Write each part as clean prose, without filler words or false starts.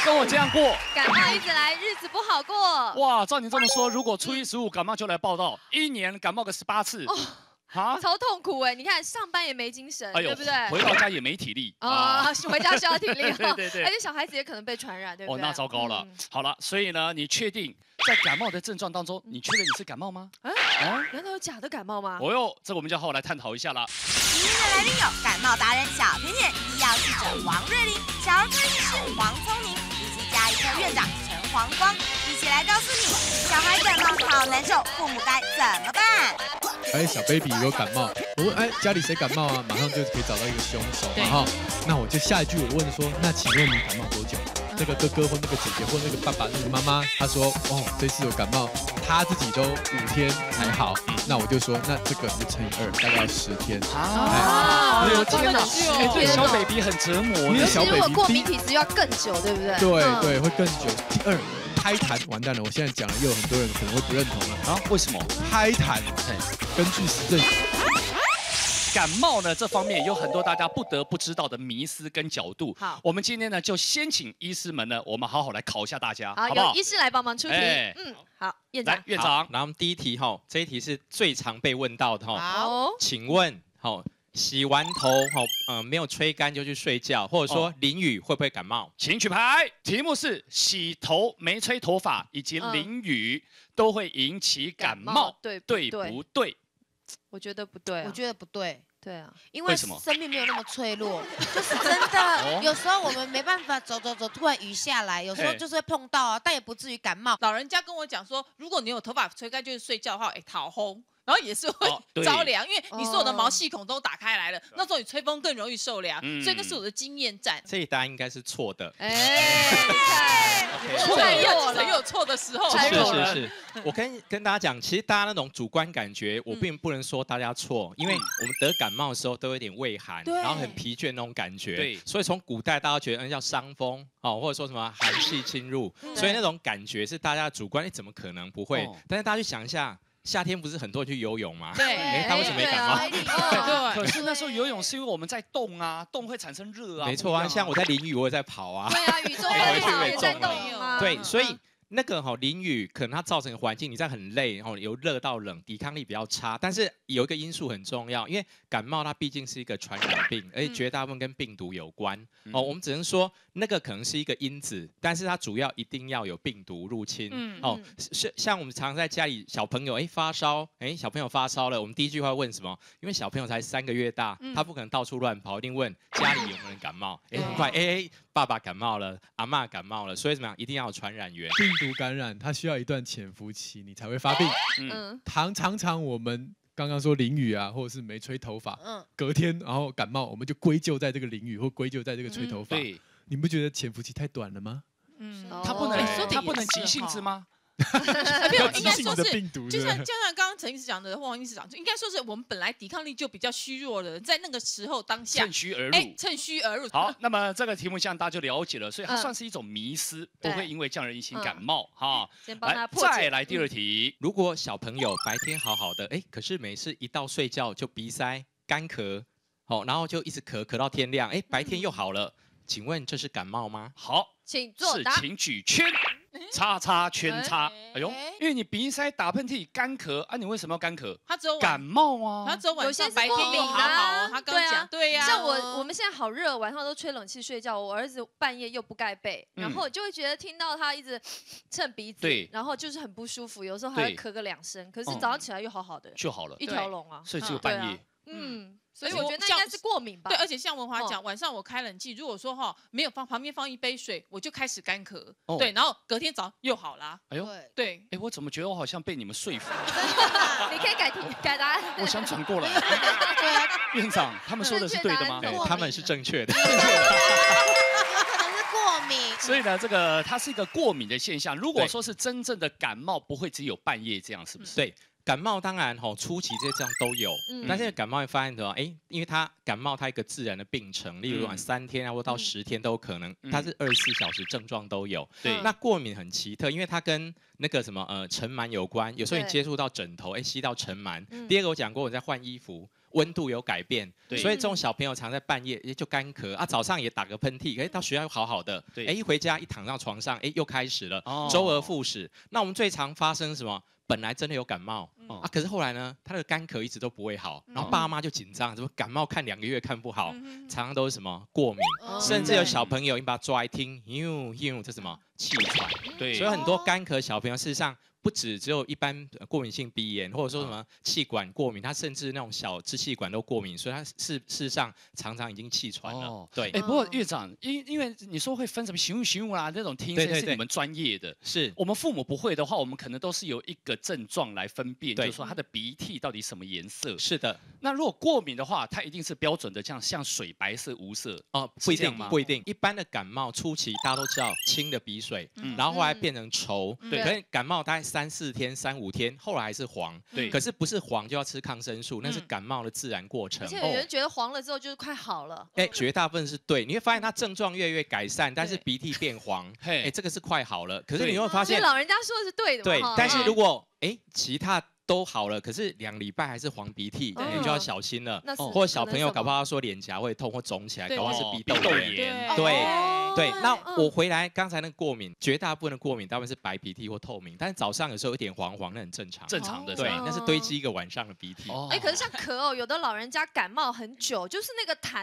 跟我这样过，感冒一直来，日子不好过。哇，照你这么说，如果初一十五感冒就来报道，一年感冒个18次，啊，超痛苦哎！你看上班也没精神，对不对？回到家也没体力啊，回家需要体力，对，而且小孩子也可能被传染，对不对？哦，那糟糕了。好了，所以呢，你确定在感冒的症状当中，你确认你是感冒吗？难道有假的感冒吗？哦哟，这我们就好好来探讨一下了。今天的来宾有感冒达人小甜甜、医药记者王瑞麟、小儿科医师王聪明，以及嘉义科院长陈黄光，一起来告诉你，小孩感冒好难受，父母该怎么办？哎，小 baby 有感冒，我问哎家里谁感冒啊？马上就可以找到一个凶手嘛哈。那我就下一句我问说，那请问你感冒多久？那个哥哥或那个姐姐或那个爸爸那个妈妈，他说哦这次有感冒，他自己都5天才好。那我就说那这个就乘以2，大概要10天。我天哪！哎，对小 baby 很折磨，因为小 baby 如果过敏体质又要更久，对不对？对，会更久。第2。胎痰完蛋了，我现在讲了，又有很多人可能会不认同了啊？为什么？胎痰，根据实证，感冒呢这方面有很多大家不得不知道的迷思跟角度。好，我们今天呢就先请医师们呢，我们好好来考一下大家，好不好？有医师来帮忙出题。好，院长。来，院长。然后我们第一题哈，这一题是最常被问到的哈。好，请问洗完头没有吹干就去睡觉，或者说淋雨会不会感冒？请举牌。题目是洗头没吹头发以及淋雨都会引起感冒，对不对？我觉得不对。我觉得不对。对啊，因为生命没有那么脆弱，就是真的。有时候我们没办法走，突然雨下来，有时候就是会碰到啊，但也不至于感冒。老人家跟我讲说，如果你有头发吹干就是睡觉的话，讨烘。然后也是会着凉，因为你所有的毛细孔都打开来了，那时候你吹风更容易受凉，所以那是我的经验战。这一答案应该是错的。错了，很有错的时候。是。我跟大家讲，其实大家那种主观感觉，我并不能说大家错，因为我们得感冒的时候都有点畏寒，然后很疲倦那种感觉。对，所以从古代大家觉得叫伤风或者说什么寒气侵入，所以那种感觉是大家的主观，怎么可能不会？但是大家去想一下。夏天不是很多人去游泳吗？对，他为什么没感冒？对，可是那时候游泳是因为我们在动啊，动会产生热啊。没错啊，像我在淋雨，我也在跑啊。对啊，雨中会跑也在动啊。对，所以那个淋雨可能它造成的环境，你在很累，由热到冷，抵抗力比较差。但是有一个因素很重要，因为感冒它毕竟是一个传染病，而且绝大部分跟病毒有关。我们只能说那个可能是一个因子，但是它主要一定要有病毒入侵。像我们常常在家里，小朋友发烧，小朋友发烧了，我们第一句话问什么？因为小朋友才3个月大，他不可能到处乱跑，一定问家里有没有人感冒。很快，爸爸感冒了，阿嬷感冒了，所以怎么样？一定要有传染源。病毒感染它需要一段潜伏期，你才会发病。常常我们刚刚说淋雨啊，或者是没吹头发，隔天然后感冒，我们就归咎在这个淋雨或归咎在这个吹头发。对，你不觉得潜伏期太短了吗？它不能急性子吗？没有，应该说是，就像刚刚陈医师讲的，或王医师讲，应该说是我们本来抵抗力就比较虚弱的，在那个时候当下趁虚而入。好，那么这个题目这样大家就了解了，所以它算是一种迷思，不会因为这样而引起感冒哈。再来第2题，如果小朋友白天好好的，可是每次一到睡觉就鼻塞、干咳，然后就一直咳到天亮，白天又好了，请问这是感冒吗？好，请作答，请举圈。叉圈叉，哎呦，因为你鼻塞、打喷嚏、干咳啊，你为什么要干咳？他只有感冒啊，他只有晚上白天又好好，他刚讲对呀。像我们现在好热，晚上都吹冷气睡觉，我儿子半夜又不盖被，然后就会觉得听到他一直蹭鼻子，然后就是很不舒服，有时候还会咳个2声，可是早上起来又好好的，就好了，一条龙啊，所以只有半夜。所以我觉得那应该是过敏吧。对，而且像文华讲，晚上我开冷气，如果说没有旁边放一杯水，我就开始干咳。对，然后隔天早上又好啦。哎呦，对，我怎么觉得我好像被你们说服了？你可以改答案。我想转过来。对啊，院长，他们说的是对的吗？他们是正确的。有可能是过敏。所以呢，这个它是一个过敏的现象。如果说是真正的感冒，不会只有半夜这样，是不是？对。感冒当然初期这些症状都有，但是感冒会发现的因为它感冒它一个自然的病程，例如3天啊或到10天都有可能，它是24小时症状都有。对，那过敏很奇特，因为它跟那个什么尘螨有关，有时候你接触到枕头，吸到尘螨。第2个我讲过，我在换衣服。温度有改变，所以这种小朋友常在半夜就干咳啊，早上也打个喷嚏，到学校又好好的，一回家一躺到床上，又开始了，周而复始。那我们最常发生什么？本来真的有感冒可是后来呢，他的干咳一直都不会好，然后爸妈就紧张，怎么感冒看2个月看不好，常常都是什么过敏，甚至有小朋友你把他抓来听，这什么气喘，对，所以很多干咳小朋友事实上。不只有一般过敏性鼻炎，或者说什么气管过敏，他甚至那种小支气管都过敏，所以他事实上常常已经气喘了。对，不过院长，因为你说会分什么形物啦，那种听声是你们专业的，是我们父母不会的话，我们可能都是有一个症状来分辨，就是说他的鼻涕到底什么颜色。是的，那如果过敏的话，它一定是标准的，像水白色、无色不一定吗？不一定，一般的感冒初期大家都知道清的鼻水，然后后来变成稠，对，可是感冒大概3、4天。3、5天，后来还是黄，对，可是不是黄就要吃抗生素，那是感冒的自然过程。而且有人觉得黄了之后就是快好了，绝大部分是对，你会发现它症状越来越改善，但是鼻涕变黄，这个是快好了。可是你会发现，老人家说的是对的，对，但是如果其他都好了，可是2礼拜还是黄鼻涕，你就要小心了。或者小朋友搞不好说脸颊会痛或肿起来，搞不好是鼻窦炎。对，那我回来刚才那个过敏，绝大部分的过敏大部分是白鼻涕或透明，但是早上有时候有点黄，那很正常的。对，那是堆积一个晚上的鼻涕。可是像咳有的老人家感冒很久，就是那个痰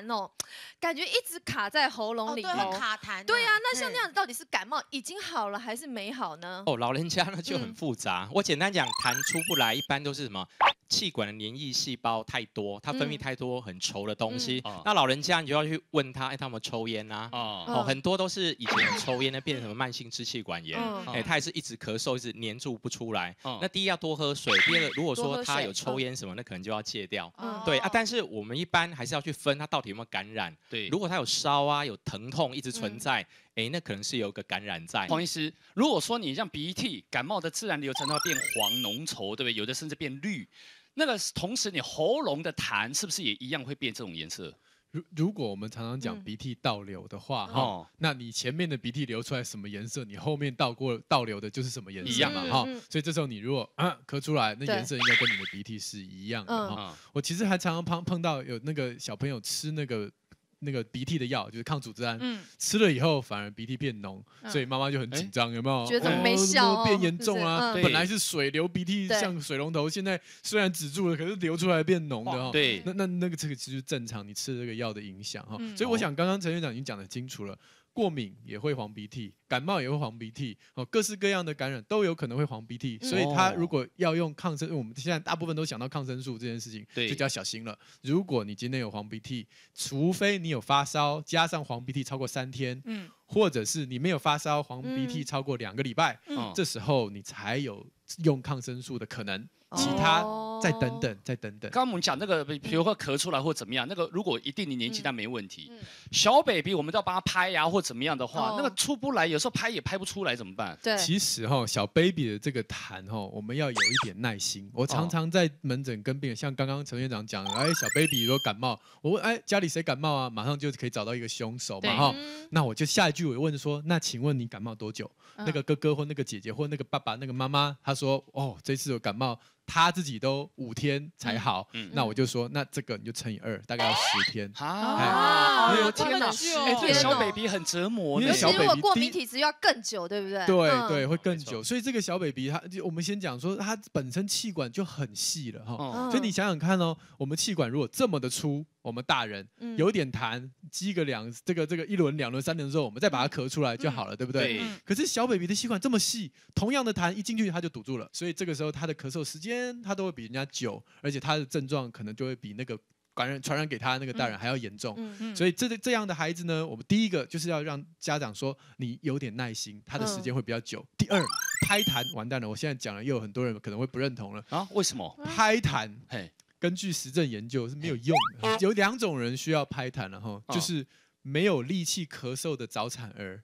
感觉一直卡在喉咙里头，卡痰。对啊，那像那样子到底是感冒已经好了还是没好呢？老人家呢就很复杂。我简单讲，痰出不来，一般都是什么？气管的黏液细胞太多，它分泌太多很稠的东西。那老人家你就要去问他，他有没有抽烟啊？很多都是以前有抽烟的，变成什么慢性支气管炎。他也是一直咳嗽，一直黏住不出来。那第一要多喝水，第二个如果说他有抽烟什么，那可能就要戒掉。对啊，但是我们一般还是要去分他到底有没有感染。对，如果他有烧啊，有疼痛一直存在。那可能是有个感染在。黄医师，如果说你像鼻涕感冒的自然流程，它会变黄浓稠，对不对？有的甚至变绿。那个同时，你喉咙的痰是不是也一样会变这种颜色？如果我们常常讲鼻涕倒流的话，那你前面的鼻涕流出来什么颜色，你后面倒流的就是什么颜色嘛，所以这时候你如果咳出来，那颜色应该跟你的鼻涕是一样的。我其实还常常碰到有那个小朋友吃那个鼻涕的药，就是抗组织胺，吃了以后反而鼻涕变浓，所以妈妈就很紧张，有没有？觉得怎么没效，变严重啊？本来是水流鼻涕像水龙头，现在虽然止住了，可是流出来变浓的。对，那个这个其实正常，你吃这个药的影响。所以我想刚刚陈院长已经讲得清楚了。过敏也会黄鼻涕，感冒也会黄鼻涕，各式各样的感染都有可能会黄鼻涕，所以他如果要用抗生素，我们现在大部分都想到抗生素这件事情，就要小心了。如果你今天有黄鼻涕，除非你有发烧加上黄鼻涕超过3天，或者是你没有发烧黄鼻涕超过2个礼拜，这时候你才有用抗生素的可能。其他再等等。刚刚我们讲那个，比如说咳出来或怎么样，那个如果一定的年纪，但没问题。小 baby 我们都要帮他拍呀或怎么样的话，那个出不来，有时候拍也拍不出来，怎么办？对，其实小 baby 的这个痰我们要有一点耐心。我常常在门诊跟病人，像刚刚陈院长讲的，小 baby 如果感冒，我问家里谁感冒啊，马上就可以找到一个凶手嘛那我就下一句我问说，那请问你感冒多久？那个哥哥或那个姐姐或那个爸爸那个妈妈，他说这次有感冒。他自己都5天才好，那我就说，那这个你就乘以2，大概要10天。天哪！对小 baby 很折磨，因为小 baby 如果过敏体质要更久，对不对？对，会更久。所以这个小 baby 我们先讲说，他本身气管就很细了所以你想想看我们气管如果这么的粗，我们大人有点痰，积个这个1轮、2轮、3轮之后，我们再把它咳出来就好了，对不对？可是小 baby 的气管这么细，同样的痰一进去它就堵住了，所以这个时候他的咳嗽时间它都会比人家久，而且他的症状可能就会比那个传染给他那个大人还要严重。所以这样的孩子呢，我们第一个就是要让家长说你有点耐心，他的时间会比较久。第二，拍痰完蛋了，我现在讲了，又有很多人可能会不认同了啊？为什么？拍痰，根据实证研究是没有用的。有2种人需要拍痰了就是没有力气咳嗽的早产儿，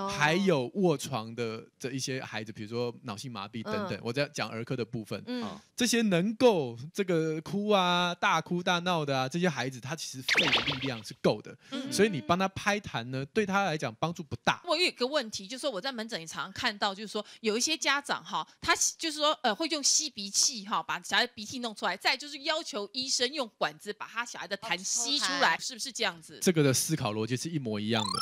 还有卧床的这一些孩子，比如说脑性麻痹等等，我在讲儿科的部分，这些能够这个哭啊、大哭大闹的啊，这些孩子他其实肺的力量是够的，所以你帮他拍痰呢，对他来讲帮助不大。我有一个问题，就是说我在门诊也常常看到，就是说有一些家长哈，他就是说会用吸鼻器哈，把小孩鼻涕弄出来，再就是要求医生用管子把他小孩的痰吸出来，是不是这样子？这个的思考逻辑是一模一样的。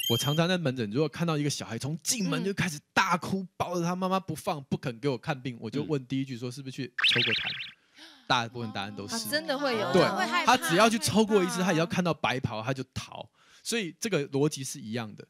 我常常在门诊，如果看到一个小孩从进门就开始大哭，抱着他妈妈不放，不肯给我看病，我就问第一句说是不是去抽过痰？大部分答案都是。真的会有。对，他只要去抽过一次，他只要看到白袍他就逃。所以这个逻辑是一样的。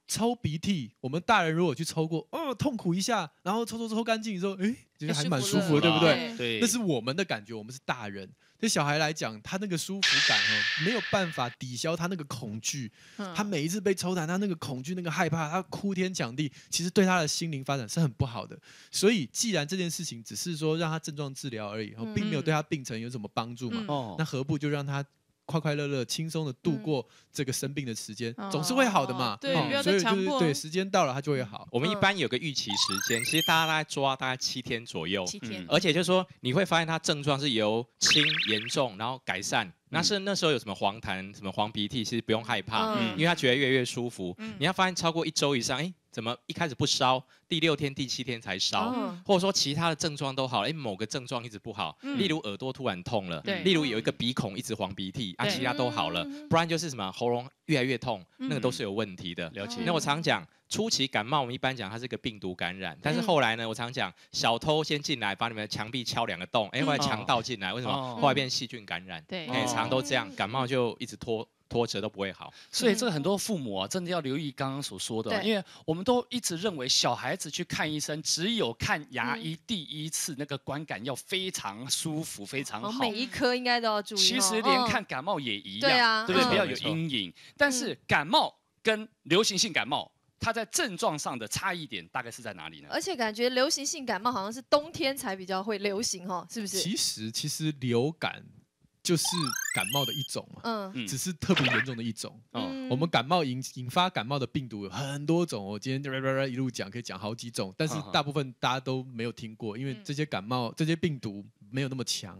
抽鼻涕，我们大人如果去抽过，痛苦一下，然后抽干净之后，觉得还蛮舒服的，对不对？对，那是我们的感觉，我们是大人。对小孩来讲，他那个舒服感没有办法抵消他那个恐惧。他每一次被抽痰，他那个恐惧、那个害怕，他哭天抢地，其实对他的心灵发展是很不好的。所以，既然这件事情只是说让他症状治疗而已，并没有对他病程有什么帮助嘛，那何不就让他快快乐乐、轻松的度过这个生病的时间，总是会好的嘛。对，不要再强迫。对，时间到了它就会好。我们一般有个预期时间，其实大家大概抓大概7天左右。7天。而且就是说，你会发现它症状是由轻、严重，然后改善。那时候有什么黄痰、什么黄鼻涕，其实不用害怕，因为他觉得越来越舒服。你要发现超过1周以上，怎么一开始不烧，第6天、第7天才烧，或者说其他的症状都好了，某个症状一直不好，例如耳朵突然痛了，例如有一个鼻孔一直黄鼻涕，其他都好了，不然就是什么喉咙越来越痛，那个都是有问题的。了解。那我常讲，初期感冒我们一般讲它是个病毒感染，但是后来呢，我常讲小偷先进来把你们的墙壁敲2个洞，后来强盗进来，为什么？后来变细菌感染，对，常都这样，感冒就一直拖着都不会好。所以这个很多父母真的要留意刚刚所说的，因为我们都一直认为小孩子去看医生，只有看牙医第一次那个观感要非常舒服、非常好，每一科应该都要注意。其实连看感冒也一样，对不对？不要有阴影。但是感冒跟流行性感冒，它在症状上的差异点大概是在哪里呢？而且感觉流行性感冒好像是冬天才比较会流行是不是？其实流感就是感冒的一种嘛，只是特别严重的一种。我们感冒引发感冒的病毒有很多种，我今天一路讲可以讲好几种，但是大部分大家都没有听过，因为这些这些病毒没有那么强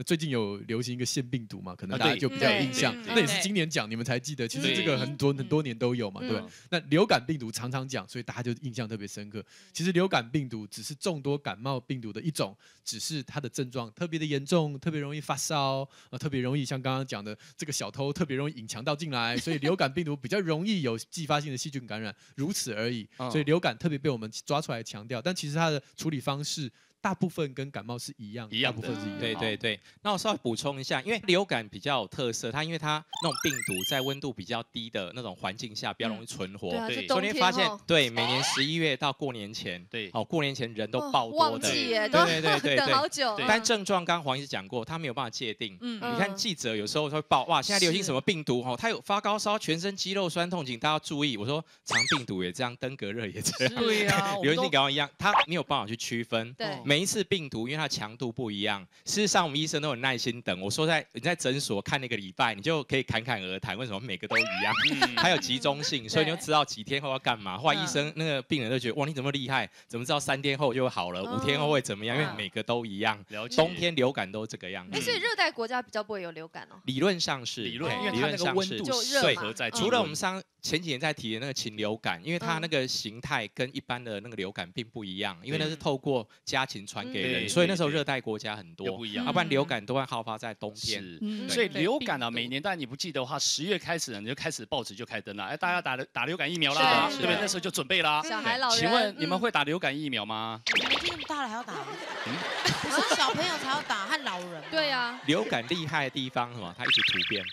最近有流行一个腺病毒嘛，可能大家就比较有印象，那也是今年讲你们才记得，其实这个很多年都有嘛，对吧？那流感病毒常常讲，所以大家就印象特别深刻。其实流感病毒只是众多感冒病毒的一种，只是它的症状特别的严重，特别容易发烧，特别容易像刚刚讲的这个小偷特别容易引强盗进来，所以流感病毒比较容易有继发性的细菌感染，如此而已。所以流感特别被我们抓出来强调，但其实它的处理方式大部分跟感冒是一样的，大部分是一样。对。那我稍微补充一下，因为流感比较有特色，因为它那种病毒在温度比较低的那种环境下比较容易存活，所以你会发现，每年11月到过年前，过年前人都爆多的，对，等好久。但症状刚刚黄医师讲过，他没有办法界定。你看记者有时候会报，哇，现在流行什么病毒？他有发高烧、全身肌肉酸痛，请大家注意。我说肠病毒也这样，登革热也这样，对呀，流行性感冒一样，他没有办法去区分。每一次病毒因为它强度不一样，事实上我们医生都有耐心等。我说你在诊所看那个礼拜，你就可以侃侃而谈，为什么每个都一样？它有集中性，所以你就知道几天后要干嘛。后来医生那个病人就觉得，哇，你怎么厉害？怎么知道3天后就好了，5天后会怎么样？因为每个都一样。冬天流感都这个样子。所以热带国家比较不会有流感哦。理论上是，因为它那个温度适合在。除了我们前几年在提的那个禽流感，因为它那个形态跟一般的那个流感并不一样，因为那是透过家禽传给人，所以那时候热带国家很多不一样，要不然流感都会好发在冬天。所以流感每年，但你不记得的话，10月开始你就开始报纸就开灯了，大家打流感疫苗啦，对不对？那时候就准备啦。小孩老人，请问你们会打流感疫苗吗？年纪那么大了还要打？不是小朋友才要打，和老人。对呀。流感厉害的地方什么？它一直突变。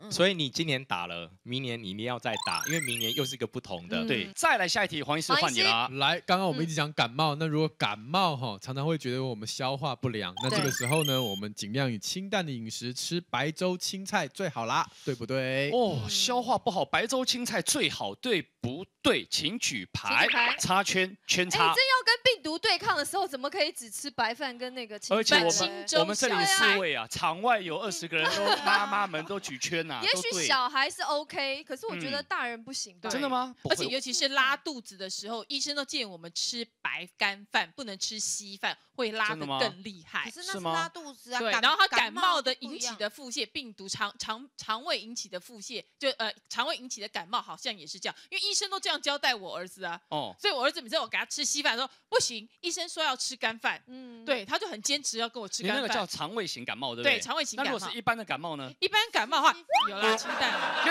所以你今年打了，明年你一定要再打，因为明年又是一个不同的。对，再来下一题，黄医师换你啦。来，刚刚我们一直讲感冒，那如果感冒常常会觉得我们消化不良，那这个时候呢，我们尽量以清淡的饮食，吃白粥、青菜最好啦，对不对？消化不好，白粥、青菜最好，对不对？请举牌，插圈，圈插。真要跟病毒对抗的时候，怎么可以只吃白饭跟那个青菜？而且我们这里4位啊，场外有20个人都妈妈们都举圈啊，也许小孩是 OK， 可是我觉得大人不行吧？真的吗？而且尤其是拉肚子的时候，医生都建议我们吃白干饭，不能吃稀饭，会拉得更厉害。可是那是拉肚子啊。对，然后它感冒的引起的腹泻，病毒肠胃引起的腹泻，就肠胃引起的感冒好像也是这样，因为医生都这样交代我儿子啊。哦，所以我儿子每次我给他吃稀饭，说不行，医生说要吃干饭。对，他就很坚持要跟我吃干饭。你那个叫肠胃型感冒，对不对？对，肠胃型感冒。那如果是一般的感冒呢？一般感冒的话，有啦，清淡啦。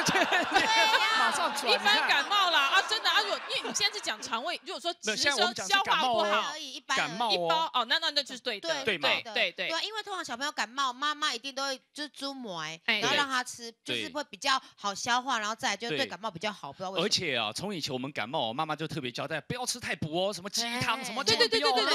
马上转。一般感冒啦啊，真的啊，因为你现在是讲肠胃，如果说只是说消化不好，感冒一包哦，那就是对的，对嘛，对，因为通常小朋友感冒，妈妈一定都会就是猪膜，然后让他吃，就是会比较好消化，然后再来就对感冒比较好，不知道为什么。而且啊，从以前我们感冒，妈妈就特别交代不要吃太补哦，什么鸡汤什么，对，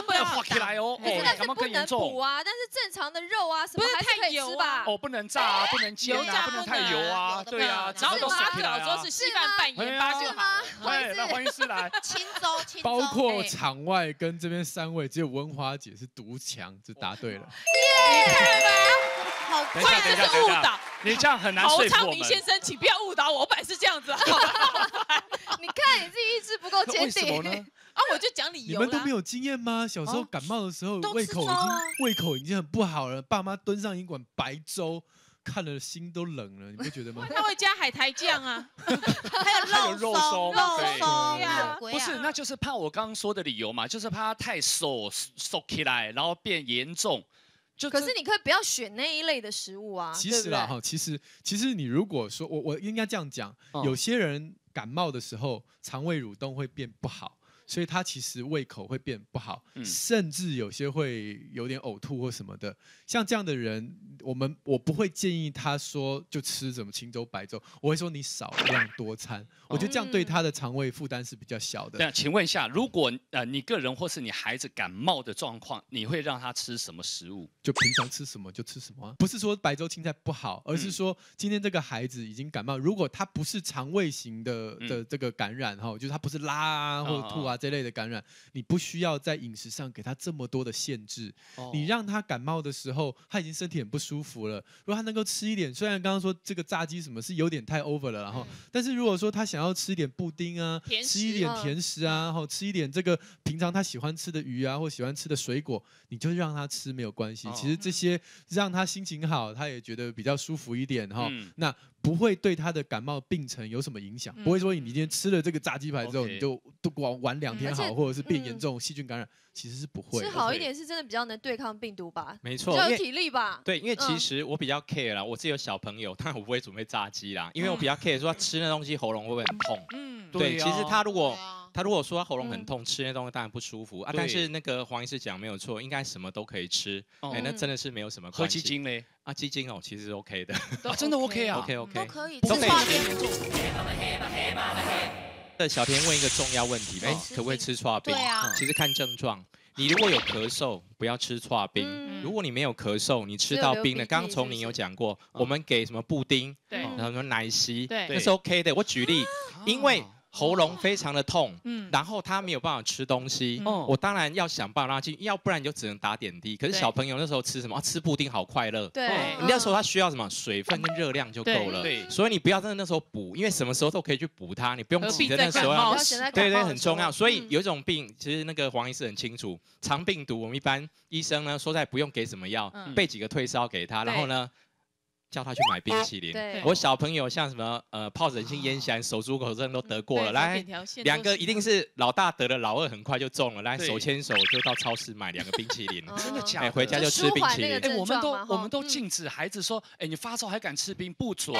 不要滑起来哦，感冒更严重。不能补啊，但是正常的肉啊什么还是可以吃吧？哦，不能炸啊，不能煎啊，不能太油啊，对啊，然后都拉起来说是稀饭拌盐巴就好。来，黄医师来，清粥，包括场外跟这边3位，只有文华姐是独强，就答对了。你看吧，好，等一下，误导，你这样很难说服我们。曹昌明先生，请不要误导我，我本来是这样子。你看你自己意志不够坚定。为什么呢？啊，我就讲理由。你们都没有经验吗？小时候感冒的时候，胃口已经很不好了，爸妈端上一碗白粥。看了心都冷了，你不觉得吗？他会加海苔酱啊，还有肉松呀，不是，那就是怕我刚刚说的理由嘛，就是怕它太收起来，然后变严重。可是你可以不要选那一类的食物啊。其实啦哈，其实你如果说我应该这样讲，有些人感冒的时候肠胃蠕动会变不好。所以他其实胃口会变不好，甚至有些会有点呕吐或什么的。像这样的人，我不会建议他说就吃什么清粥白粥，我会说你少量多餐。我觉得这样对他的肠胃负担是比较小的。对，请问一下，如果你个人或是你孩子感冒的状况，你会让他吃什么食物？就平常吃什么就吃什么啊，不是说白粥青菜不好，而是说今天这个孩子已经感冒，如果他不是肠胃型的这个感染哈，就是他不是拉啊或者吐啊。这类的感染，你不需要在饮食上给他这么多的限制。你让他感冒的时候，他已经身体很不舒服了。如果他能够吃一点，虽然刚刚说这个炸鸡什么是有点太 over 了，然后，但是如果说他想要吃一点布丁啊，吃一点甜食啊，然后吃一点这个平常他喜欢吃的鱼啊，或喜欢吃的水果，你就让他吃没有关系。其实这些让他心情好，他也觉得比较舒服一点哈。那不会对他的感冒病程有什么影响，不会说你今天吃了这个炸鸡排之后，你就都玩2天好，或者是变严重细菌感染，其实是不会。吃好一点是真的比较能对抗病毒吧？没错，比较有体力吧？对，因为其实我比较 care 啦，我自己有小朋友，但我不会准备炸鸡啦，因为我比较 care 说他吃那东西喉咙会不会很痛。对，其实他如果说他喉咙很痛，吃那东西当然不舒服啊。但是那个黄医师讲没有错，应该什么都可以吃，那真的是没有什么关系。喝鸡精嘞？啊，鸡精哦，其实是 OK 的，真的 OK 啊 ，OK， 都可以，都可以吃。小田问一个重要问题，可不可以吃剉冰？对啊，其实看症状。你如果有咳嗽，不要吃剉冰。如果你没有咳嗽，你吃到冰的，刚刚从你有讲过，我们给什么布丁，然后什么奶昔，那是 OK 的。我举例，因为喉咙非常的痛，然后他没有办法吃东西，我当然要想办法让他进，要不然你就只能打点滴。可是小朋友那时候吃什么？吃布丁好快乐，对，那时候他需要什么？水分跟热量就够了。对，所以你不要真的那时候补，因为什么时候都可以去补它，你不用急着那时候要。对，很重要。所以有一种病，其实那个黄医师很清楚，肠病毒，我们一般医生呢说在不用给什么药，备几个退烧给他，然后呢。叫他去买冰淇淋。我小朋友像什么疱疹性咽峡、手足口症都得过了，来2个一定是老大得了，老二很快就中了，来手牵手就到超市买2个冰淇淋，真的假的？回家就吃冰淇淋。我们都禁止孩子说，你发烧还敢吃冰不准，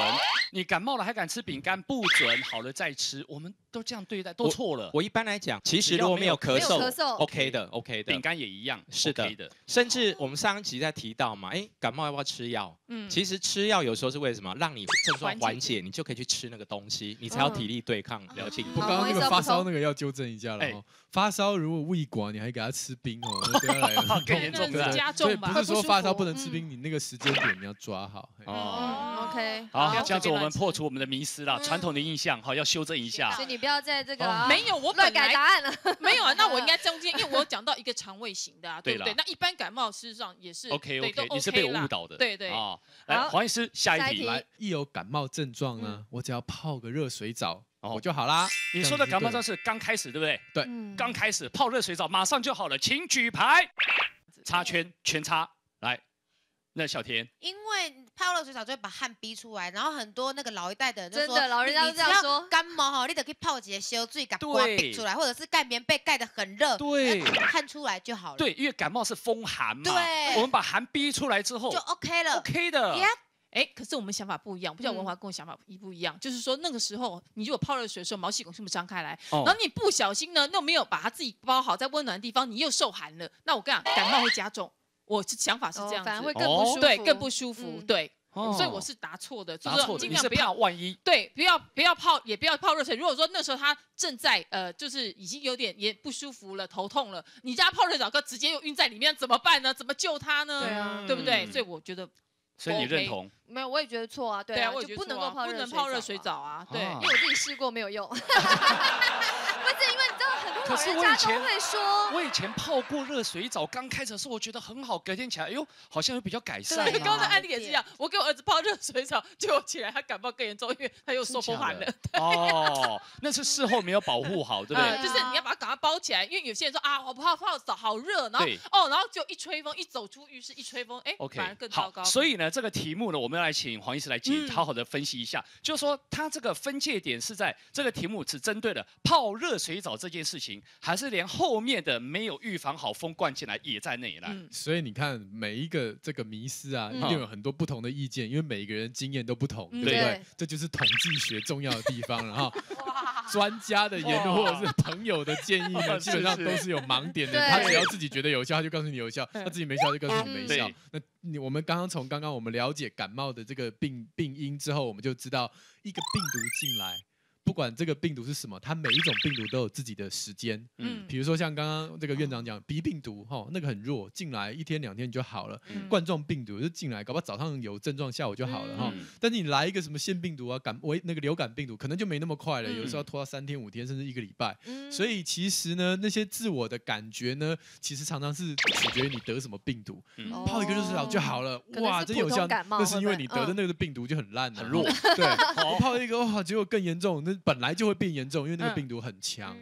你感冒了还敢吃饼干不准，好了再吃，我们都这样对待，都错了。我一般来讲，其实如果没有咳嗽 ，OK 的，饼干也一样，是的，甚至我们上一集在提到嘛，感冒要不要吃药？其实吃药有时候是为什么？让你症状缓解，你就可以去吃那个东西，你才有体力对抗病毒。我刚刚那个发烧那个要纠正一下了哦，发烧如果胃寡，你还给他吃冰哦，那不要来了，更严重的加重吧。不是说发烧不能吃冰，你那个时间点你要抓好。OK，好，这样子我们破除我们的迷思啦，传统的印象好要修正一下。所以你不要在这个没有我乱改答案了。没有啊，那我应该中间，因为我有讲到一个肠胃型的啊，对不对？那一般感冒事实上也是 OK， 你是被我误导的。对对。来，黄医师，下一题。来，一有感冒症状呢，我只要泡个热水澡。我就好啦。你说的感冒症是刚开始，对不对？对，刚开始泡热水澡马上就好了，请举牌，插圈，全插。来，那小田，因为泡热水澡就会把汗逼出来，然后很多那个老一代的人就说，真的老人家都这样说，感冒哈，你得去泡几个烧水，把刮逼出来，或者是盖棉被盖得很热，对，汗出来就好了。对，因为感冒是风寒嘛，对，我们把寒逼出来之后就 OK 了 ，OK 的。哎，可是我们想法不一样，不像文华跟我想法不一样，就是说那个时候你如果泡热水的时候，毛细孔全部张开来，然后你不小心呢，又没有把它自己包好，在温暖的地方，你又受寒了，那我跟你讲，感冒会加重。我想法是这样子，反而会更不舒服，对，更不舒服，对。所以我是答错的，就是尽量不要万一，对，不要泡，也不要泡热水。如果说那时候他正在就是已经有点也不舒服了，头痛了，你家泡热澡哥直接又晕在里面，怎么办呢？怎么救他呢？对啊，对不对？所以我觉得。所以你认同？没有，我也觉得错啊，对啊，就不能够泡热水澡啊，对，因为我自己试过没有用。不是因为你知道很多老人家都会说，我以前泡过热水澡，刚开始的时候我觉得很好，隔天起来，哎呦，好像有比较改善。刚刚的案例也是一样，我给我儿子泡热水澡，结果起来他感冒更严重，因为他又受风寒了。哦，那是事后没有保护好，对不对？就是你要把它赶快包起来，因为有些人说啊，我泡澡好热，然后然后就一吹风，一走出浴室一吹风，哎，反而更糟糕。所以呢，这个题目呢，我们要来请黄医师来好好的分析一下，就是说他这个分界点是在这个题目只针对了泡热水澡这件事情，还是连后面的没有预防好风灌进来也在内呢？所以你看每一个这个迷思啊，一定有很多不同的意见，因为每一个人经验都不同，对不对？这就是统计学重要的地方了哈。专家的言论或者是朋友的建议呢，基本上都是有盲点的。他只要自己觉得有效，他就告诉你有效；他自己没效，就告诉你没效。那我们从刚刚我们了解感冒的这个病因之后，我们就知道一个病毒进来。不管这个病毒是什么，它每一种病毒都有自己的时间。比如说像刚刚这个院长讲鼻病毒，那个很弱，进来1天2天就好了。冠状病毒就进来，搞不好早上有症状，下午就好了但是你来一个什么腺病毒啊，那个流感病毒，可能就没那么快了，有的时候要拖到3天5天，甚至1个礼拜。所以其实呢，那些自我的感觉呢，其实常常是取决于你得什么病毒。泡一个热水澡就好了，哇，真有效。那是因为你得的那个病毒就很烂，很弱。对，我泡一个哇，结果更严重。那本来就会变严重，因为那个病毒很强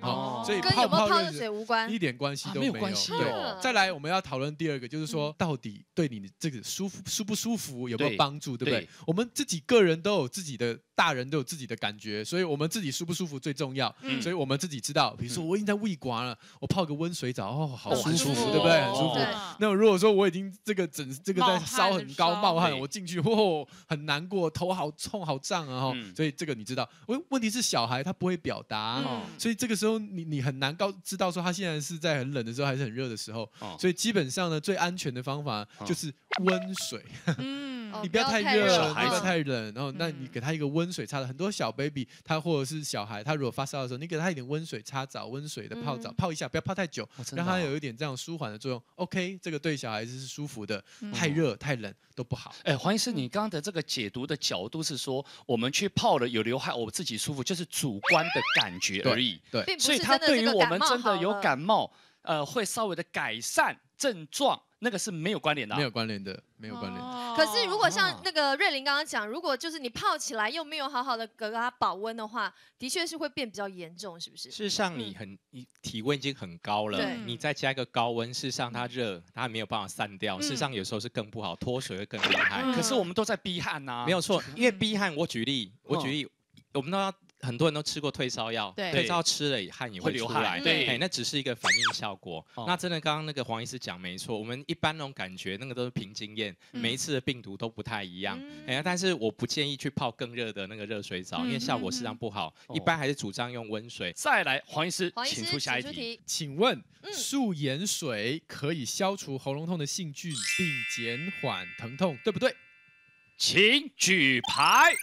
所以跟有没有泡热水无关，一点关系都没有。对，再来我们要讨论第二个，就是说到底对你这个舒不舒服有没有帮助，对不对？我们自己个人都有自己的，大人都有自己的感觉，所以我们自己舒不舒服最重要。所以我们自己知道，比如说我已经在胃刮了，我泡个温水澡，好舒服，对不对？很舒服。那如果说我已经这个在烧很高冒汗，我进去很难过，头好痛好胀啊所以这个你知道，问题是小孩他不会表达，所以这个时候你很难知道说他现在是在很冷的时候还是很热的时候，所以基本上呢，最安全的方法就是温水。你不要太热，不要太冷，然后那你给他一个温水擦的。很多小 baby 他或者是小孩，他如果发烧的时候，你给他一点温水擦澡，温水的泡澡，泡一下，不要泡太久，让他有一点这样舒缓的作用。OK， 这个对小孩子是舒服的，太热太冷都不好。黄医师，你刚刚的这个解读的角度是说，我们去泡了有流汗，我自己舒服，就是主观的感觉而已。对，所以他对于我们真的有感冒，会稍微的改善症状。那个是没有关联的，没有关联的，没有关联。可是如果像那个瑞麟刚刚讲，如果就是你泡起来又没有好好的给它保温的话，的确是会变比较严重，是不是？事实上，你体温已经很高了，你再加一个高温，事实上它热，它没有办法散掉。事实上有时候是更不好，脱水会更厉害。可是我们都在逼汗呐，没有错，因为逼汗，我举例，我们都要。很多人都吃过退烧药，退烧药吃了汗也会出来，对，那只是一个反应效果。那真的，刚刚那个黄医师讲没错，我们一般那种感觉，那个都是凭经验，每一次的病毒都不太一样。但是我不建议去泡更热的那个热水澡，因为效果实际上不好。一般还是主张用温水。再来，黄医师，请出下一题。请问，素颜水可以消除喉咙痛的细菌，并减缓疼痛，对不对？请举牌。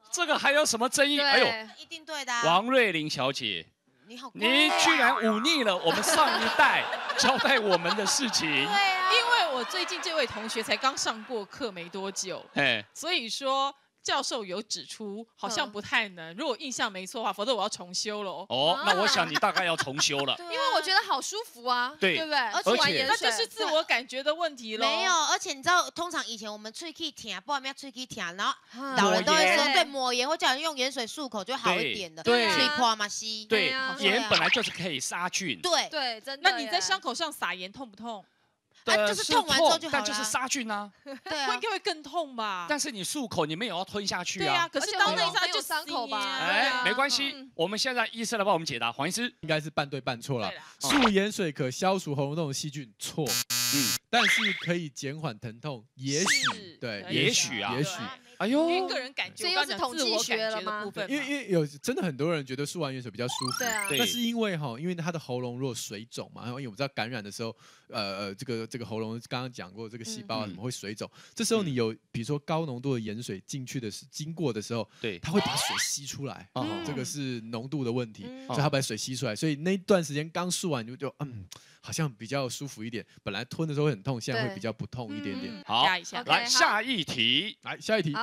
这个还有什么争议？哎呦，一定对的。王瑞麟小姐，你居然忤逆了我们上一代交代我们的事情。对啊，因为我最近这位同学才刚上过课没多久，所以说教授有指出，好像不太能。如果印象没错的话，否则我要重修了。哦，那我想你大概要重修了。因为我觉得好舒服啊，对不对？而且那就是自我感觉的问题咯。没有，而且你知道，通常以前我们喙齿疼，不知道有没有喙齿疼，然后老人都会说，对，抹盐或叫人用盐水漱口就好一点的。对，嘴破嘛吸。对，盐本来就是可以杀菌。对对，真的。那你在伤口上撒盐痛不痛？就是痛完之后就好了，但就是杀菌啊。对啊，应该会更痛吧？但是你漱口，你没有要吞下去啊。对啊，可是到那一刹就伤口吧？哎，没关系，我们现在医生来帮我们解答。黄医师应该是半对半错了。漱盐水可消除喉咙痛的细菌，错。但是可以减缓疼痛，也许对，也许啊，也许。哎呦，因为个人感觉，这又是统计学了吗？因为有真的很多人觉得漱完盐水比较舒服，对啊，那是因为因为他的喉咙如果水肿嘛，然后因为我们知道感染的时候，这个喉咙刚刚讲过这个细胞怎么会水肿，这时候你有比如说高浓度的盐水经过的时候，对，它会把水吸出来，这个是浓度的问题，所以它把水吸出来，所以那一段时间刚漱完就好像比较舒服一点，本来吞的时候会很痛，现在会比较不痛一点点。好，来下一题，来下一题。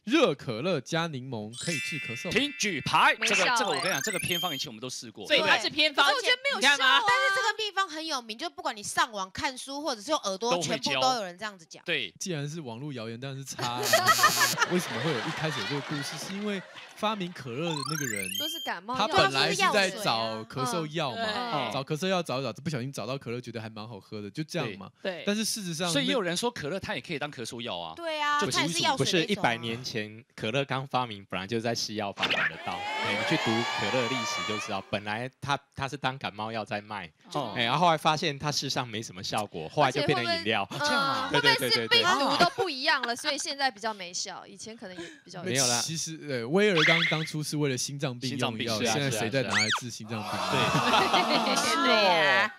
热可乐加柠檬可以治咳嗽。请举牌。这个我跟你讲，这个偏方以前我们都试过。所以它是偏方，我觉得没有效啊。但是这个秘方很有名，就不管你上网看书，或者是用耳朵，全部都有人这样子讲。对，既然是网络谣言，当然是差。为什么会有一开始有这个故事？是因为发明可乐的那个人都是感冒，他本来是在找咳嗽药嘛，找咳嗽药找，不小心找到可乐，觉得还蛮好喝的，就这样嘛。对。但是事实上，所以也有人说可乐它也可以当咳嗽药啊。对啊，不是100年前可乐刚发明，本来就是在西药发明的道。你去读可乐历史就知道，本来它是当感冒药在卖，然后后来发现它事实上没什么效果，后来就变成饮料。这样啊？会不会是病毒都不一样了，所以现在比较没效？以前可能也比较没有啦。其实威尔刚当初是为了心脏病用药，现在谁在拿来治心脏病？对。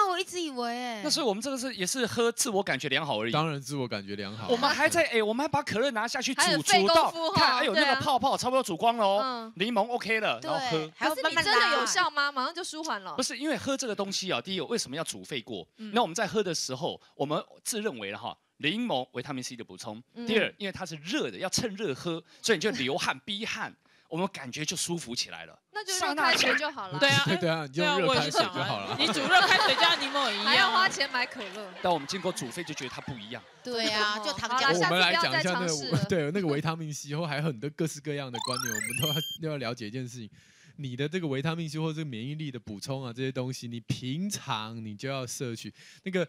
我一直以为那所以我们这个也是喝自我感觉良好而已。当然自我感觉良好。我们还在我们还把可乐拿下去煮到看，那个泡泡差不多煮光了哦，柠檬 OK 了，然后喝。可是你真的有效吗？马上就舒缓了。不是因为喝这个东西啊，第一为什么要煮沸过？那我们在喝的时候，我们自认为了哈。柠檬维他命 C 的补充。第二，因为它是热的，要趁热喝，所以你就流汗逼汗。我们感觉就舒服起来了，那就热开水就好了。对啊，你就热开水就好了。你煮热开水加柠檬也一样，还要花钱买可乐。但我们经过煮沸就觉得它不一样。对啊，就糖浆。我们来讲一下那个维他命 C， 后还有很多各式各样的观念，我们都要了解一件事情。你的这个维他命 C 或者这个免疫力的补充啊，这些东西，你平常你就要摄取。那个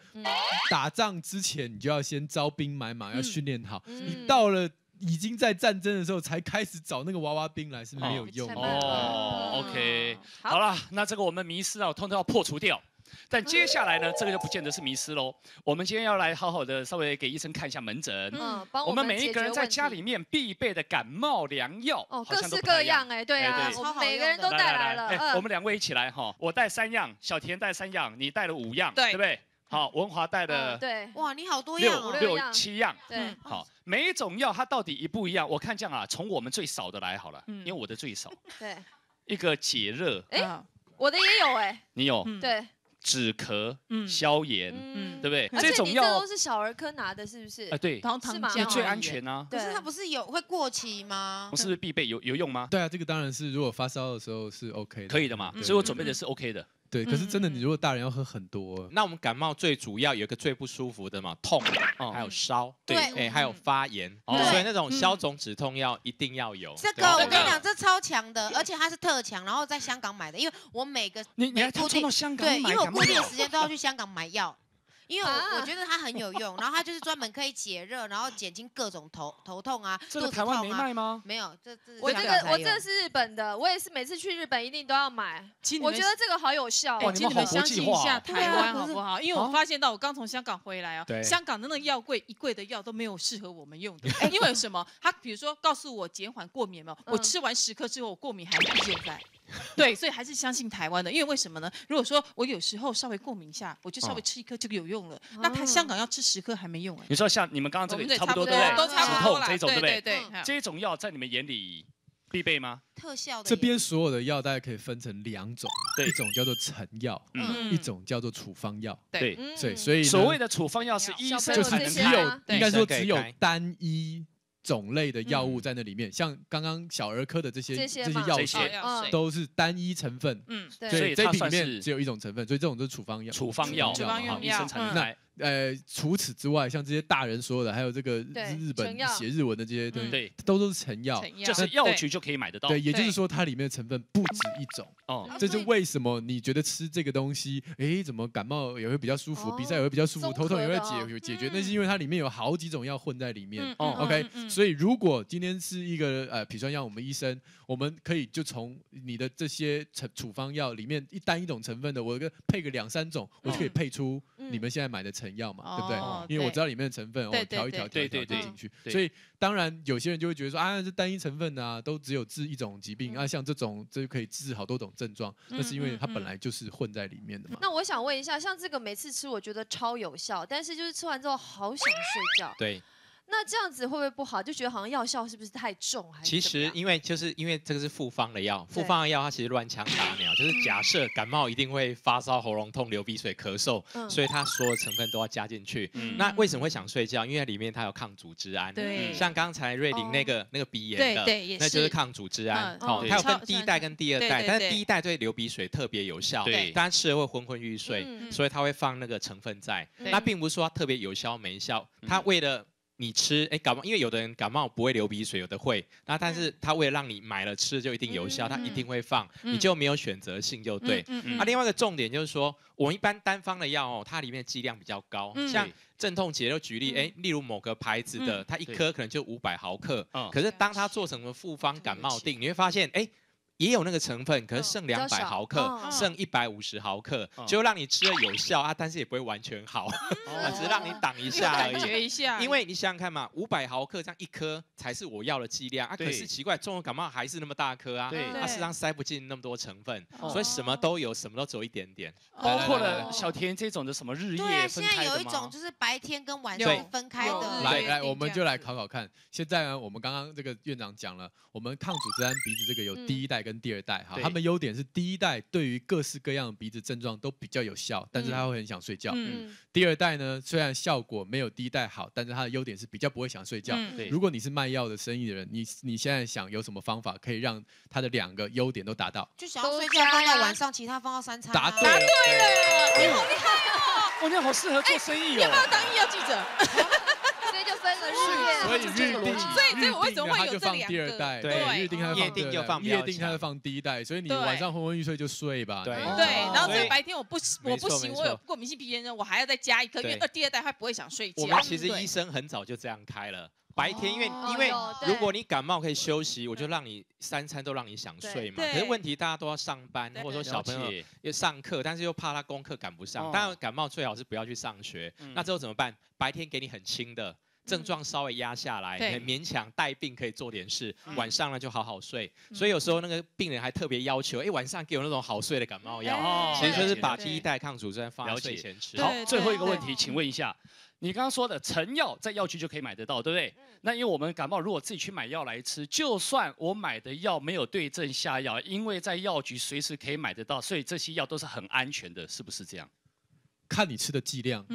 打仗之前，你就要先招兵买马，要训练好。你到了已经在战争的时候才开始找那个娃娃兵来，是不是没有用？OK， 好了，那这个我们迷思啊，通通要破除掉。但接下来呢，这个就不见得是迷思喽。我们今天要来好好的稍微给医生看一下门诊。我们每一个人在家里面必备的感冒良药，各式各样对啊，我们每个人都带来了。我们2位一起来哈，我带3样，小田带3样，你带了5样，对不对？好，文华带的对，哇，你好多样哦，6、7样，对，好，每一种药它到底一不一样？我看这样啊，从我们最少的来好了，因为我的最少，对，一个解热，我的也有你有，对。止咳、消炎，对不对？这种药都是小儿科拿的，是不是？对，是吗？最安全啊。可是它不是会过期吗？不是必备，有用吗？对啊，这个当然是，如果发烧的时候是 OK 的，可以的嘛。所以我准备的是 OK 的。对，可是真的，你如果大人要喝很多，那我们感冒最主要有一个最不舒服的嘛，痛，还有烧，对，还有发炎，所以那种消肿止痛药一定要有。这个我跟你讲，这超强的，而且它是特强，然后在香港买的，因为我每个你还冲到香港买？对，因为我固定的时间都要去香港买药。因为我觉得它很有用，然后它就是专门可以解热，然后减轻各种头痛啊、这个台湾没卖吗？没有，我这是日本的，我也是每次去日本一定都要买。我觉得这个好有效。哇，你们相信一下台湾好不好？因为我发现到我刚从香港回来哦，香港的那个药柜一柜的药都没有适合我们用的。因为什么？他比如说告诉我减缓过敏嘛，我吃完10颗之后，我过敏还依旧在。对，所以还是相信台湾的，因为为什么呢？如果说我有时候稍微过敏一下，我就稍微吃1颗就有用了。那香港要吃10颗还没用哎。你说像你们刚刚这个差不多对不对？都差不多这种对不对？对，这种药在你们眼里必备吗？特效的。这边所有的药大概可以分成2种，一种叫做成药，一种叫做处方药。对，所以所谓的处方药是医生就是应该说只有单一种类的药物在那里面，像刚刚小儿科的这些药水都是单一成分，所以这瓶里面只有一种成分，所以这种都是处方药。处方药，医生才能开。除此之外，像这些大人说的，还有这个日本写日文的这些东西，都是成药，就是药局就可以买得到。对，也就是说它里面的成分不止一种。哦，这是为什么你觉得吃这个东西，怎么感冒也会比较舒服，鼻塞也会比较舒服，头痛也会解决？那是因为它里面有好几种药混在里面。OK， 所以如果今天是一个砒霜药，我们医生我们可以就从你的这些处方药里面单一种成分的，我配个2、3种，我就可以配出你们现在买的成药嘛，对不对？因为我知道里面的成分，我调一调进去。所以当然有些人就会觉得说啊，是单一成分啊，都只有治一种疾病啊，像这种就可以治好多种症状，那是因为它本来就是混在里面的嘛。那我想问一下，像这个每次吃我觉得超有效，但是就是吃完之后好想睡觉。对。那这样子会不会不好？就觉得好像药效是不是太重？还是其实因为这个是复方的药，复方的药它其实乱枪打鸟，就是假设感冒一定会发烧、喉咙痛、流鼻水、咳嗽，所以它所有成分都要加进去。那为什么会想睡觉？因为里面它有抗组织胺。对，像刚才瑞玲那个鼻炎的，那就是抗组织胺。它有分第1代跟第2代，但是第1代对流鼻水特别有效，但吃了会昏昏欲睡，所以它会放那个成分在。那并不是说它特别有效没效，它为了你吃感冒，因为有的人感冒不会流鼻水，有的会。那但是他为了让你买了吃就一定有效，他一定会放，你就没有选择性就对。另外一个重点就是说，我们一般单方的药它里面剂量比较高，像镇痛解就举例，例如某个牌子的，它1颗可能就500毫克，可是当它做成了复方感冒定，你会发现，也有那个成分，可是剩200毫克，剩150毫克，就让你吃了有效啊，但是也不会完全好，只是让你挡一下而已。感觉一下，因为你想想看嘛，500毫克这样1颗才是我要的剂量啊，可是奇怪，中了感冒还是那么大颗啊，它事实上塞不进那么多成分，所以什么都有，什么都只有一点点。包括了小甜这种的什么日夜分开的吗？现在有一种就是白天跟晚上分开的。来，我们就来考考看。现在呢，我们刚刚这个院长讲了，我们抗组织胺鼻子这个有第1代跟第2代，哈，他们优点是第1代对于各式各样的鼻子症状都比较有效，但是他会很想睡觉。第2代呢，虽然效果没有第1代好，但是它的优点是比较不会想睡觉。如果你是卖药的生意的人，你现在想有什么方法可以让它的2个优点都达到？就想要睡觉放到晚上，其他放到3餐。答对了，你好厉害哦！你好适合做生意哦。要不要当医药记者？所以就分了日夜，所以日定我为什么会有就放第2代，对，日定它夜定就放夜定它就放第1代，所以你晚上昏昏欲睡就睡吧。对，然后这白天我不行，我有过敏性鼻炎，我还要再加1颗，因为第2代他不会想睡觉。我们其实医生很早就这样开了。白天，因为如果你感冒可以休息，我就让你3餐都让你想睡嘛。可是问题大家都要上班，或者说小朋友要上课，但是又怕他功课赶不上。当然感冒最好是不要去上学。那之后怎么办？白天给你很轻的症状稍微压下来，勉强带病可以做点事，晚上呢就好好睡。所以有时候那个病人还特别要求，晚上给我那种好睡的感冒药。其实就是把第1代抗组织胺放在睡前吃。好，最后一个问题，请问一下。你刚刚说的成药在药局就可以买得到，对不对？那因为我们感冒如果自己去买药来吃，就算我买的药没有对症下药，因为在药局随时可以买得到，所以这些药都是很安全的，是不是这样？看你吃的剂量，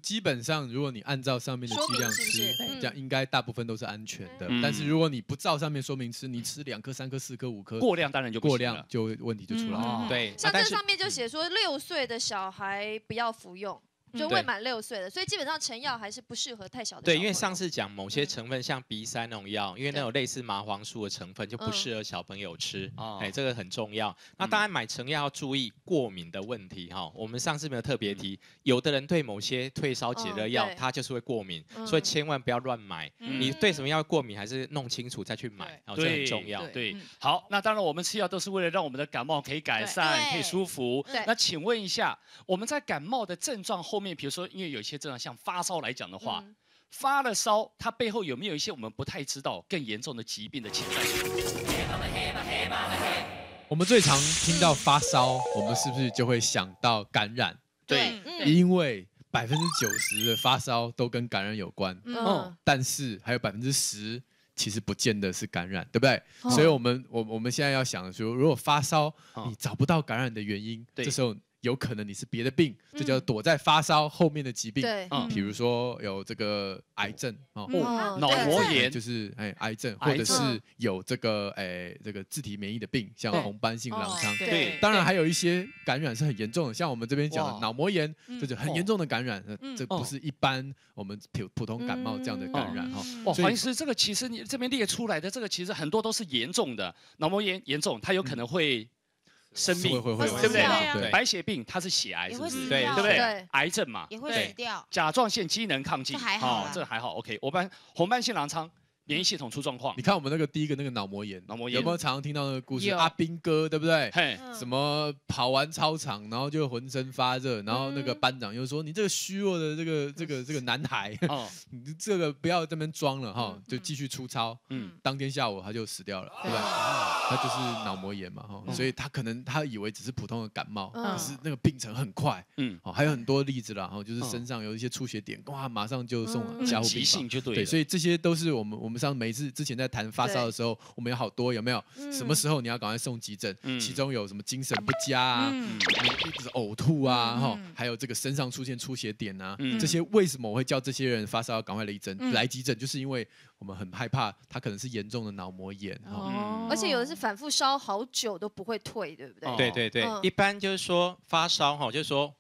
基本上如果你按照上面的剂量吃，这样应该大部分都是安全的。但是如果你不照上面说明吃，你吃2颗、3颗、4颗、5颗，过量当然就过量就问题就出来了。对，像这上面就写说6岁的小孩不要服用。就未满6岁的，所以基本上成药还是不适合太小的。对，因为上次讲某些成分，像鼻塞那种药，因为那种类似麻黄素的成分，就不适合小朋友吃。这个很重要。那当然买成药要注意过敏的问题哈。我们上次没有特别提，有的人对某些退烧解热药，他就是会过敏，所以千万不要乱买。你对什么药过敏，还是弄清楚再去买，这很重要。对，好，那当然我们吃药都是为了让我们的感冒可以改善，可以舒服。那请问一下，我们在感冒的症状后面，比如说因为有些症状像发烧来讲的话，发了烧，它背后有没有一些我们不太知道更严重的疾病的潜在？我们最常听到发烧，我们是不是就会想到感染？对，因为90%的发烧都跟感染有关。但是还有10%其实不见得是感染，对不对？所以我们现在要想的说，如果发烧你找不到感染的原因，这时候有可能你是别的病，这叫躲在发烧后面的疾病。对，比如说有这个癌症脑膜炎就是癌症，或者是有这个自体免疫的病，像红斑性狼疮。对，当然还有一些感染是很严重的，像我们这边讲的脑膜炎，这就很严重的感染，这不是一般我们普通感冒这样的感染哈。哇，黄医师，这个其实你这边列出来的这个其实很多都是严重的，脑膜炎严重，它有可能会生命，会，对不对？对，白血病它是血癌，是不是？对不对？癌症嘛，也会死掉。甲状腺机能亢进，这还好，这还好。OK， 红斑性狼疮。免疫系统出状况，你看我们那个第一个那个脑膜炎，有没有常常听到那个故事？阿兵哥对不对？什么跑完操场，然后就浑身发热，然后那个班长又说：“你这个虚弱的这个男孩，你这个不要这边装了哈，就继续出操。”当天下午他就死掉了，对吧？他就是脑膜炎嘛哈，所以他以为只是普通的感冒，可是那个病程很快。还有很多例子啦，就是身上有一些出血点，哇，马上就送加护病房，就对。所以这些都是我们上每次之前在谈发烧的时候，我们有好多有没有？什么时候你要赶快送急诊？其中有什么精神不佳啊，呕吐啊，还有这个身上出现出血点啊，这些为什么我会叫这些人发烧要赶快来急诊？就是因为我们很害怕他可能是严重的脑膜炎，而且有的是反复烧好久都不会退，对不对？对，一般就是说发烧哈，就是说。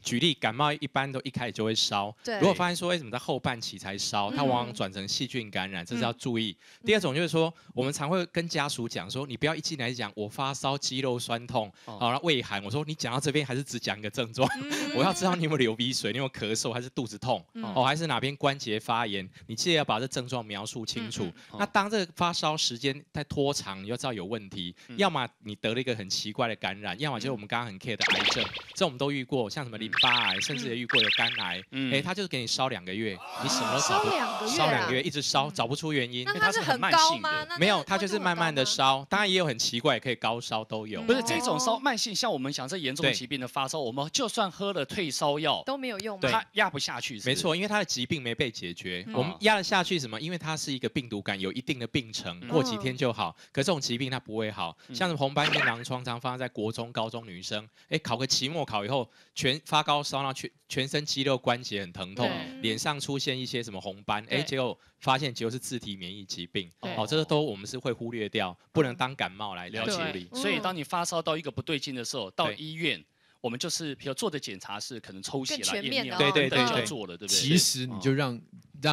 举例，感冒一般都一开始就会烧，如果发现说为什么在后半期才烧，它往往转成细菌感染，这是要注意。第二种就是说，我们常会跟家属讲说，你不要一进来讲我发烧、肌肉酸痛，然后胃寒，我说你讲到这边还是只讲一个症状，我要知道你有没有流鼻水，你有没有咳嗽，还是肚子痛，还是哪边关节发炎，你记得要把这症状描述清楚。那当这个发烧时间在拖长，你就知道有问题，要么你得了一个很奇怪的感染，要么就是我们刚刚很 care 的癌症，这我们都遇过，像什么淋巴癌，甚至也遇过有肝癌，他就是给你烧2个月，你什么都找不到，烧2个月一直烧，找不出原因。那它是很高吗？没有，它就是慢慢的烧，当然也有很奇怪，可以高烧都有。不是这种烧慢性，像我们讲这严重疾病的发烧，我们就算喝了退烧药都没有用，它压不下去。没错，因为它的疾病没被解决，我们压得下去什么？因为它是一个病毒感，有一定的病程，过几天就好。可这种疾病它不会好，像什么红斑性狼疮，常发生在国中、高中女生，考个期末考以后，全发高烧，然后全身肌肉关节很疼痛，脸上出现一些什么红斑，结果发现是自体免疫疾病，这个都我们是会忽略掉，不能当感冒来处理。所以当你发烧到一个不对劲的时候，到医院。我们就是比如做的检查是可能抽血啦、验尿，对，就要做了，对不对？其实你就让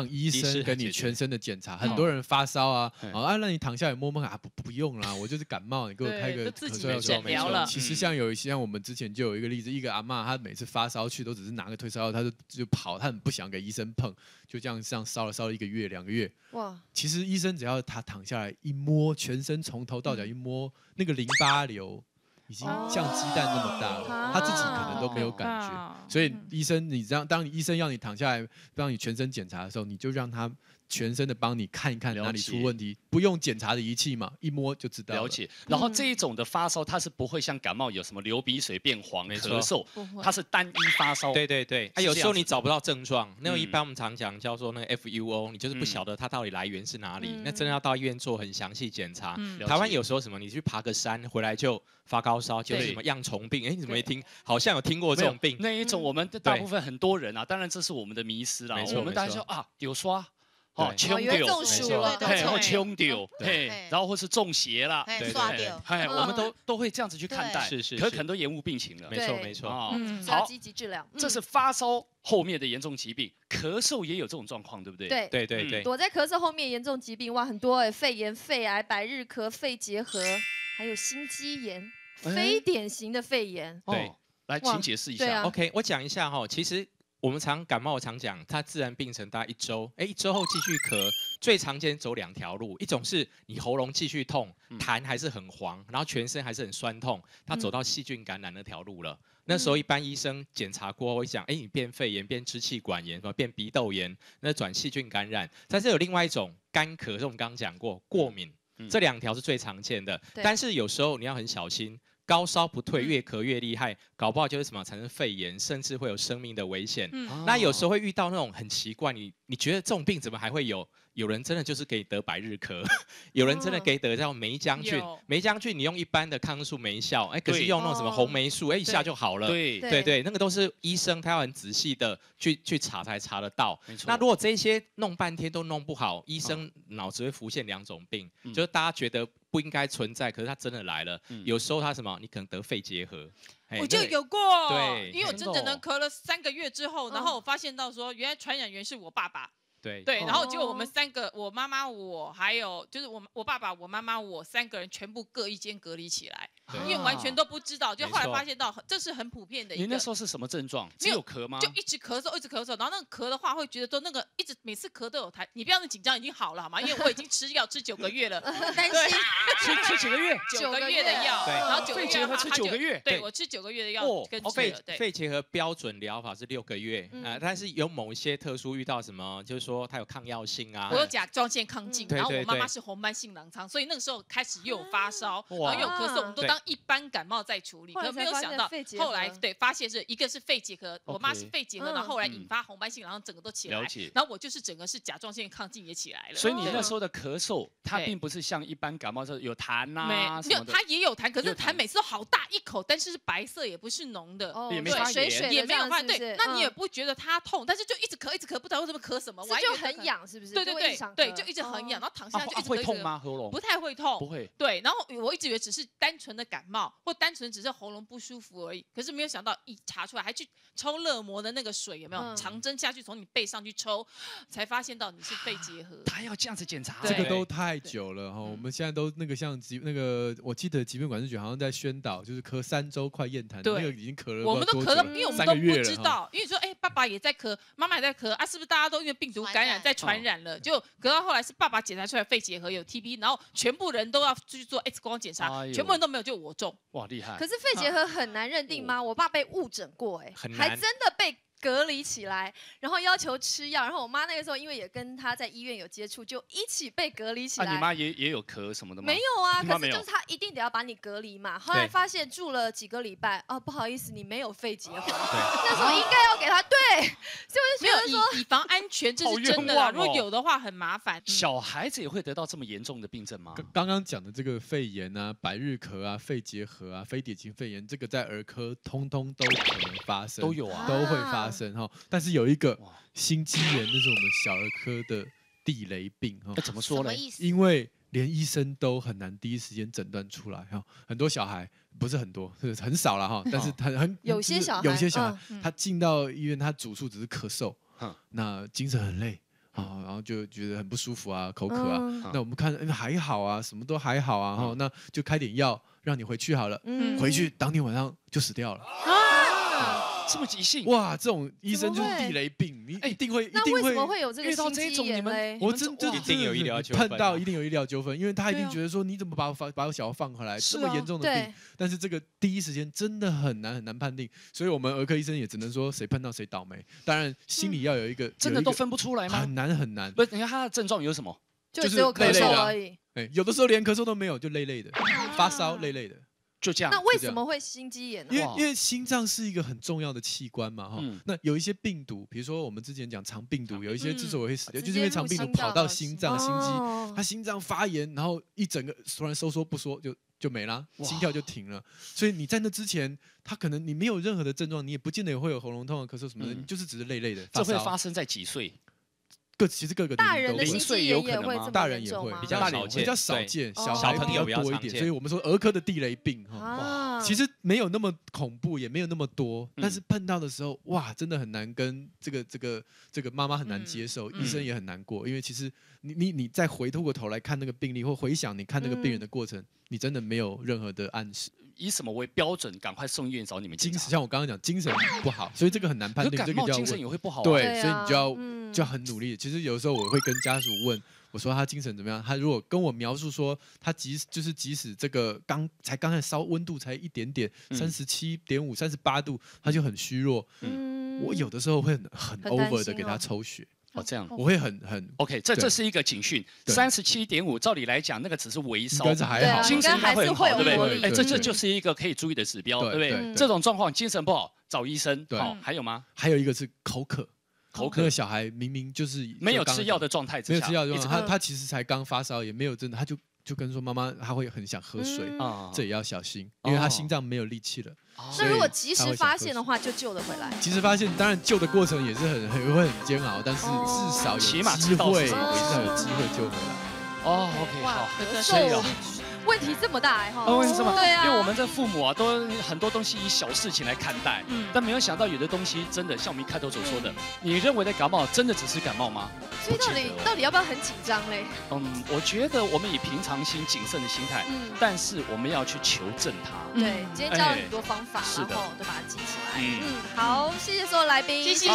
医生给你全身的检查。很多人发烧啊，让你躺下来摸摸啊，不用啦，我就是感冒，你给我开个咳嗽药诊疗了。其实像我们之前就有一个例子，一个阿嬷，她每次发烧去都只是拿个退烧药，她就跑，她很不想给医生碰，就这样烧了1个月、2个月。哇！其实医生只要他躺下来一摸，全身从头到脚一摸，那个淋巴瘤已经像鸡蛋那么大了，他自己可能都没有感觉。所以医生，当医生要你躺下来，让你全身检查的时候，你就让他全身的帮你看一看哪里出问题，不用检查的仪器嘛，一摸就知道了。了解。然后这一种的发烧，它是不会像感冒有什么流鼻水变黄、咳嗽，它是单一发烧。对，有时候你找不到症状，那一般我们常讲叫做那个 FUO， 你就是不晓得它到底来源是哪里，那真的要到医院做很详细检查。台湾有时候什么，你去爬个山回来就发高烧，就是什么恙虫病，你怎么没听？好像有听过这种病。那一种我们大部分很多人啊，当然这是我们的迷思啦。我们大家说有刷。以为中暑了，或冲丢，然后或是中邪了，我们都会这样子去看待，可能都延误病情了，没错，好，积极治疗。这是发烧后面的严重疾病，咳嗽也有这种状况，对不对？对，躲在咳嗽后面严重疾病，哇，很多肺炎、肺癌、百日咳、肺结核，还有心肌炎，非典型的肺炎。对，来，请解释一下。OK， 我讲一下哈，其实。我们感冒常讲，它自然病程大概1周，1周后继续咳，最常见走2条路，一种是你喉咙继续痛，痰还是很黄，然后全身还是很酸痛，它走到细菌感染那条路了。那时候一般医生检查过后会讲，你变肺炎、变支气管炎、变鼻窦炎，那转细菌感染。但是有另外一种干咳，是我们刚刚讲过过敏，这2条是最常见的。但是有时候你要很小心。高烧不退，越咳越厉害，搞不好就是什么产生肺炎，甚至会有生命的危险。那有时候会遇到那种很奇怪，你你觉得这种病怎么还会有？有人真的就是可以得百日咳，有人真的可以得叫梅浆菌。梅浆菌你用一般的抗生素没效，哎，可是用那种什么红霉素，哎，一下就好了。对，那个都是医生他要很仔细的去查才查得到。没错。那如果这些弄半天都弄不好，医生脑子会浮现2种病，就是大家觉得不应该存在，可是它真的来了。有时候它什么，你可能得肺结核。我就有过，对，因为我整整的咳了3个月之后，然后我发现到说，原来传染源是我爸爸。对，然后结果我们3个，我妈妈我还有就是我爸爸、我妈妈我3个人全部各一间隔离起来，因为完全都不知道，就后来发现到这是很普遍的一个。你那时候是什么症状？只有咳吗？就一直咳嗽，一直咳嗽，然后那个咳的话会觉得说那个一直每次咳都有痰，你不要那么紧张，已经好了好吗？因为我已经吃药吃9个月了，担心吃几个月？9个月的药，然后9个月肺结核吃9个月，对我吃9个月的药跟肺结核标准疗法是6个月，但是有某一些特殊遇到什么，就是说它有抗药性啊，我有甲状腺亢进，然后我妈妈是红斑性狼疮，所以那个时候开始又有发烧，然后又有咳嗽，我们都当一般感冒在处理，可没有想到后来发现是一个是肺结核，我妈是肺结核，然后后来引发红斑性狼疮，整个都起来，然后我就是整个是甲状腺亢进也起来了。所以你那时候的咳嗽，它并不是像一般感冒说有痰啊什么的，它也有痰，可是痰每次都好大一口，但是是白色，也不是浓的，也没发炎，也没有发炎，对，那你也不觉得它痛，但是就一直咳，一直咳，不知道为什么咳什么，就很痒，是不是？对，就一直很痒，然后躺下来就一直会痛吗？喉咙不太会痛，不会。对，然后我一直以为只是单纯的感冒，或单纯只是喉咙不舒服而已，可是没有想到一查出来，还去抽热膜的那个水，有没有？长针下去从你背上去抽，才发现到你是肺结核。他要这样子检查，这个都太久了哈。我们现在都那个像我记得疾病管制局好像在宣导，就是咳3周快厌痰，那个已经咳了，我们都咳了，因为我们都不知道，因为说爸爸也在咳，妈妈也在咳啊，是不是大家都因为病毒感染在传染了？就咳到后来是爸爸检查出来肺结核有 TB， 然后全部人都要去做 X 光检查，全部人都没有，就我中。哇，厉害！可是肺结核很难认定吗？我爸被误诊过，还真的被隔离起来，然后要求吃药，然后我妈那个时候因为也跟他在医院有接触，就一起被隔离起来。你妈也有咳什么的吗？没有啊，可是就是他一定得要把你隔离嘛。后来发现住了几个礼拜，不好意思，你没有肺结核。那时候应该要给他对，所以我就觉得说以防安全，这是真的啦。如果有的话很麻烦。小孩子也会得到这么严重的病症吗？刚刚讲的这个肺炎啊、百日咳啊、肺结核啊、非典型肺炎，这个在儿科通通都可能发生，都有啊，都会发生哈。但是有一个心肌炎，那是我们小儿科的地雷病哈。怎么说呢？因为连医生都很难第一时间诊断出来哈。很多小孩不是很多，是很少了哈。但是有些小孩，他进到医院，他主诉只是咳嗽，那精神很累。然后就觉得很不舒服啊，口渴啊。那我们看还好啊，什么都还好啊，那就开点药让你回去好了。回去当天晚上就死掉了。这么急性哇！这种医生就是地雷病，你一定会。那为什么会有这个心肌炎嘞？我真一定有医疗纠纷，碰到一定有医疗纠纷，因为他一定觉得说你怎么把我小孩放回来，这么严重的病，但是这个第一时间真的很难判定，所以我们儿科医生也只能说谁碰到谁倒霉。当然心里要有一个，真的都分不出来吗？很难。不是，你看他的症状有什么？就只有咳嗽而已。有的时候连咳嗽都没有，就累的，发烧累的。就这样。那为什么会心肌炎呢？因为心脏是一个很重要的器官嘛，哈。那有一些病毒，比如说我们之前讲肠病毒，有一些之所以会死掉，就是因为肠病毒跑到心脏、心肌，它心脏发炎，然后一整个突然收缩不说就没了，心跳就停了。所以你在那之前，它可能你没有任何的症状，你也不见得会有喉咙痛、咳嗽什么的，你就是只是累的。这会发生在几岁？其实各个大人的心肌炎也会，大人也会比较少见，小孩比较多一点，所以我们说儿科的地雷病哈，其实没有那么恐怖，也没有那么多，但是碰到的时候，哇，真的很难跟这个妈妈很难接受，医生也很难过，因为其实你再回过头来看那个病例，或回想你看那个病人的过程，你真的没有任何的暗示。以什么为标准？赶快送医院找你们检查。像我刚刚讲，精神不好，所以这个很难判定。感冒精神也会不好。对，所以你就要很努力。其实有时候我会跟家属问，我说他精神怎么样？他如果跟我描述说他即使这个刚才烧温度才一点点，37.5、38度，他就很虚弱。我有的时候会很 over 的给他抽血。这样我会很 OK， 这是一个警讯。37.5，照理来讲，那个只是微烧，应该是还好，精神应该会很好，对不对？这就就是一个可以注意的指标，对不对？这种状况精神不好找医生。好，还有吗？还有一个是口渴，口渴。那个小孩明明就是没有吃药的状态之下，没有吃药的状态，他其实才刚发烧，也没有真的，他就跟说妈妈，他会很想喝水，这也要小心，因为他心脏没有力气了。那如果及时发现的话，就救得回来。及时发现，当然救的过程也是会很煎熬，但是至少有机会，至少有机会救回来。哦 ，OK， 好，所以问题这么大哎哈！问题这么大，对啊，因为我们的父母啊，都很多东西以小事情来看待，但没有想到有的东西真的像我们一开头所说的，你认为的感冒真的只是感冒吗？所以到底要不要很紧张嘞？我觉得我们以平常心、谨慎的心态，但是我们要去求证它。对，今天教了很多方法，然后都把它记起来。好，谢谢所有来宾，谢谢。